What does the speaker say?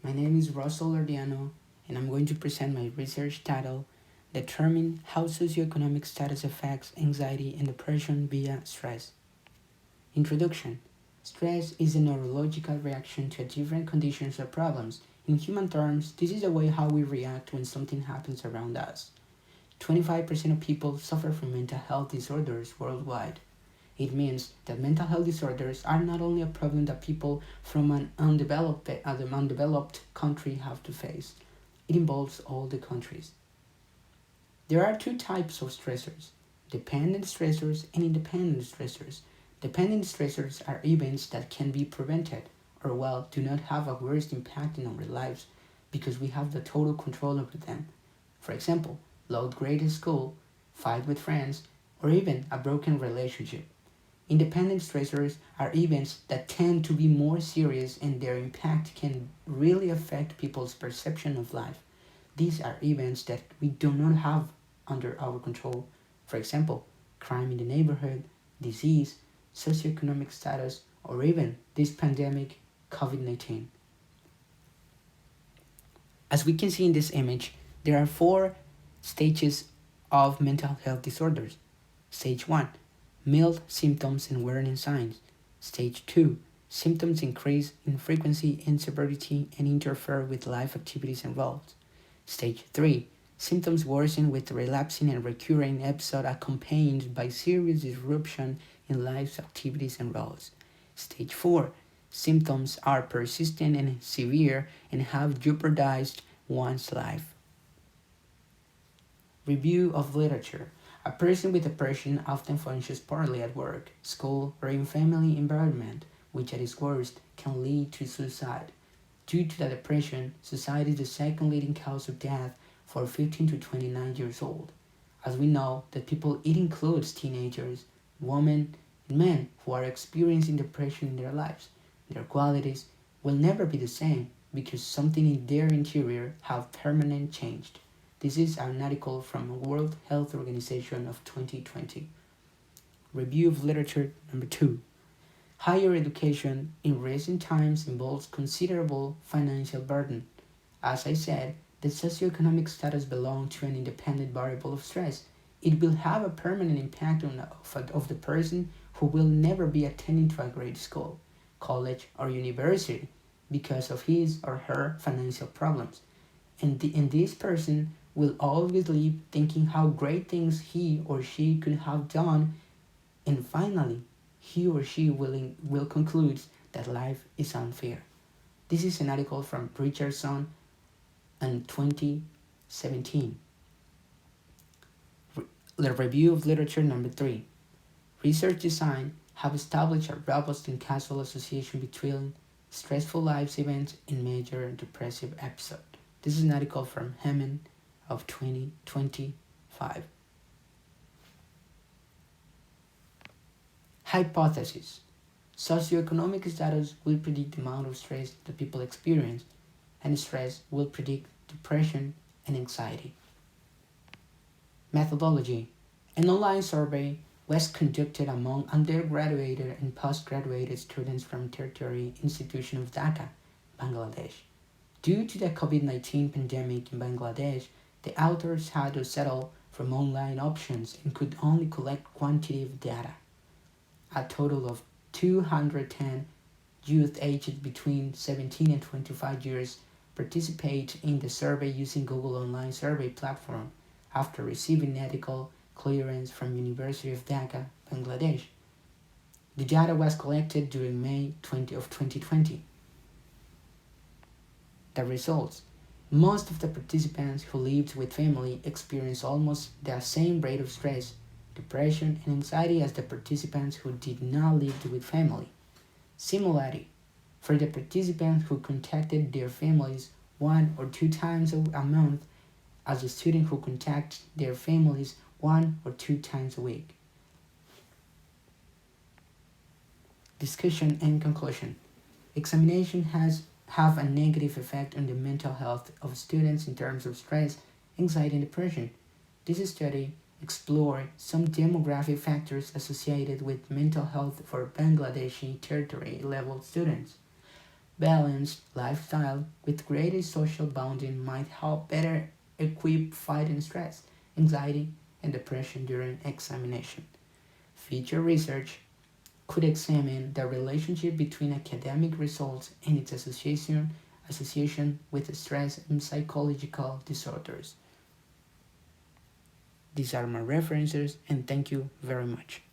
My name is Rusel Ardiano, and I'm going to present my research title, Determine How Socioeconomic Status Affects Anxiety and Depression via Stress. Introduction. Stress is a neurological reaction to different conditions or problems. In human terms, this is the way how we react when something happens around us. 25% of people suffer from mental health disorders worldwide. It means that mental health disorders are not only a problem that people from an undeveloped country have to face. It involves all the countries. There are two types of stressors: dependent stressors and independent stressors. Dependent stressors are events that can be prevented or, well, do not have a worst impact in our lives because we have the total control over them. For example, low grade at school, fight with friends, or even a broken relationship. Independent stressors are events that tend to be more serious and their impact can really affect people's perception of life. These are events that we do not have under our control. For example, crime in the neighborhood, disease, socioeconomic status, or even this pandemic, COVID-19. As we can see in this image, there are four stages of mental health disorders. Stage 1: mild symptoms and warning signs. Stage 2: symptoms increase in frequency and severity and interfere with life activities and roles. Stage 3: symptoms worsen with relapsing and recurring episode accompanied by serious disruption in life's activities and roles. Stage 4: symptoms are persistent and severe and have jeopardized one's life. Review of literature. A person with depression often functions poorly at work, school, or in family environment, which at its worst can lead to suicide. Due to the depression, suicide is the second leading cause of death for 15 to 29 years old. As we know, that people it includes teenagers, women, and men who are experiencing depression in their lives. Their qualities will never be the same because something in their interior have permanently changed. This is an article from World Health Organization of 2020. Review of literature number 2. Higher education in recent times involves considerable financial burden. As I said, the socioeconomic status belongs to an independent variable of stress. It will have a permanent impact of the person who will never be attending to a grade school, college, or university because of his or her financial problems. And this person will always live thinking how great things he or she could have done, and finally, he or she will conclude that life is unfair. This is an article from Richardson in 2017. The review of literature number 3. Research design have established a robust and causal association between stressful life events and major depressive episode. This is an article from Hammond of 2025. Hypothesis. Socioeconomic status will predict the amount of stress that people experience, and stress will predict depression and anxiety. Methodology. An online survey was conducted among undergraduate and postgraduate students from tertiary institution of Dhaka, Bangladesh. Due to the COVID-19 pandemic in Bangladesh, the authors had to settle from online options and could only collect quantitative data. A total of 210 youth aged between 17 and 25 years participate in the survey using Google Online Survey platform after receiving medical clearance from University of Dhaka, Bangladesh. The data was collected during May 2020. The results. Most of the participants who lived with family experienced almost the same rate of stress, depression, and anxiety as the participants who did not live with family. Similarly, for the participants who contacted their families 1 or 2 times a month, as the students who contact their families 1 or 2 times a week. Discussion and conclusion. Examination have a negative effect on the mental health of students in terms of stress, anxiety, and depression. This study explored some demographic factors associated with mental health for Bangladeshi tertiary level students. Balanced lifestyle with greater social bonding might help better equip fighting stress, anxiety, and depression during examination. Future research could examine the relationship between academic results and its association with stress and psychological disorders. These are my references, and thank you very much.